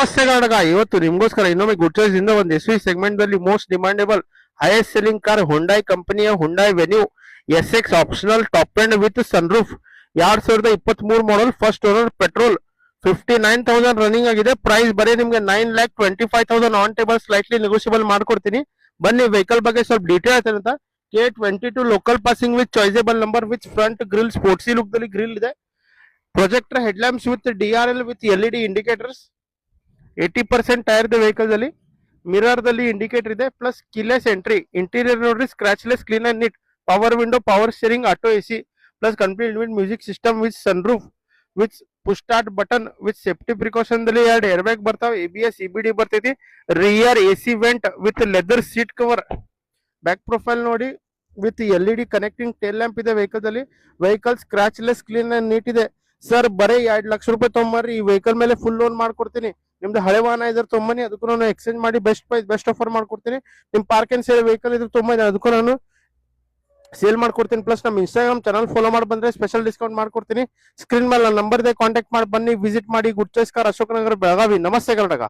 ನಮಸ್ತೆ ಕರ್ನಾಟಕ. ಇವತ್ತು ನಿಮ್ಗೋಸ್ಕರ ಇನ್ನೊಮ್ಮೆ ಗುಡ್ ಚಾಯ್ಸ್ ಇಂದ ಒಂದು ಎಸ್ ವಿ ಸೆಗ್ಮೆಂಟ್ ದಲ್ಲಿ most demandable highest selling car Hyundai ಕಂಪನಿಯ Hyundai Venue S X optional top end with sunroof 2023 model first owner petrol 59,000 running ಆಗಿದೆ. ಪ್ರೈಸ್ ಬರೀ ನಿಮ್ಗೆ 9,25,000 ಆನ್ ಟೇಬಲ್ ಸ್ಲೈಟ್ಲಿ ನೆಗೋಷಿಯಬಲ್ ಮಾಡ್ಕೊಡ್ತೀನಿ. ಬನ್ನಿ ವೆಹಿಕಲ್ ಬಗ್ಗೆ ಸ್ವಲ್ಪ ಡೀಟೇಲ್ ಆಯ್ತು ಅಂತ. K22 local passing with choiceable number with front grill sportsy look ದಲ್ಲಿ ಗ್ರಿಲ್ ಇದೆ. Projector headlamps with DRL with LED indicators. 80% tyre ಇದೆ ವೆಹಿಕಲ್ ಅಲ್ಲಿ. ಮಿರರ್ ದಲ್ಲಿ ಇಂಡಿಕೇಟರ್ ಇದೆ ಪ್ಲಸ್ ಕೀಲೆಸ್ ಎಂಟ್ರಿ. ಇಂಟೀರಿಯರ್ ನೋಡ್ರಿ scratchless clean and neat. Power window, power steering, auto AC plus complete with music system with sunroof with push start button with safety precaution ದಲ್ಲಿ 2 air bag ಬರ್ತಾವೆ. ABS EBD ಬರ್ತೈತಿ. Rear AC vent with leather seat cover. Back profile ನೋಡಿ with LED connecting tail lamp ಇದೆ vehicle ಅಲ್ಲಿ. Vehicle scratchless clean and neat ಇದೆ. Sir ಬರೀ 2 ಲಕ್ಷ ರೂಪಾಯಿ ತೊಗೊಂಬರ್ರಿ, ಈ ವೆಹಿಕಲ್ ಮೇಲೆ ಫುಲ್ ಲೋನ್ ಮಾಡ್ಕೊಡ್ತೀನಿ. ನಿಮ್ದು ಹಳೆ ವಾಹನ ಇದ್ರೆ ತೊಗೊಂಬನ್ನಿ, ಅದಕ್ಕೂ ನಾನು ಎಕ್ಸ್ಚೇಂಜ್ ಮಾಡಿ ಬೆಸ್ಟ್ ಪ್ರೈಸ್ ಬೆಸ್ಟ್ ಆಫರ್ ಮಾಡ್ಕೊಡ್ತೀನಿ. ನಿಮ್ ಪಾರ್ಕ್ ಅಂಡ್ ಸೇಲ್ ವೆಹಿಕಲ್ ಇದ್ರೆ ತೊಗೊಂಬನ್ನಿ, ಅದಕ್ಕೂ ನಾನು ಸೇಲ್ ಮಾಡ್ಕೊಡ್ತೀನಿ. ಪ್ಲಸ್ ನಮ್ಮ ಇನ್ಸ್ಟಾಗ್ರಾಮ್ ಚಾನಲ್ ಫಾಲೋ ಮಾಡಿ ಬಂದ್ರೆ ಸ್ಪೆಷಲ್ ಡಿಸ್ಕೌಂಟ್ ಮಾಡ್ಕೊಡ್ತೀನಿ. ಸ್ಕ್ರೀನ್ ಮೇಲೆ ನಂಬರ್ ಇದೆ, ಕಾಂಟ್ಯಾಕ್ಟ್ ಮಾಡಿ ಬನ್ನಿ, ವಿಸಿಟ್ ಮಾಡಿ. Good choice car, Ashok Nagar, Belagavi. ನಮಸ್ತೆ ಕರ್ನಾಟಕ.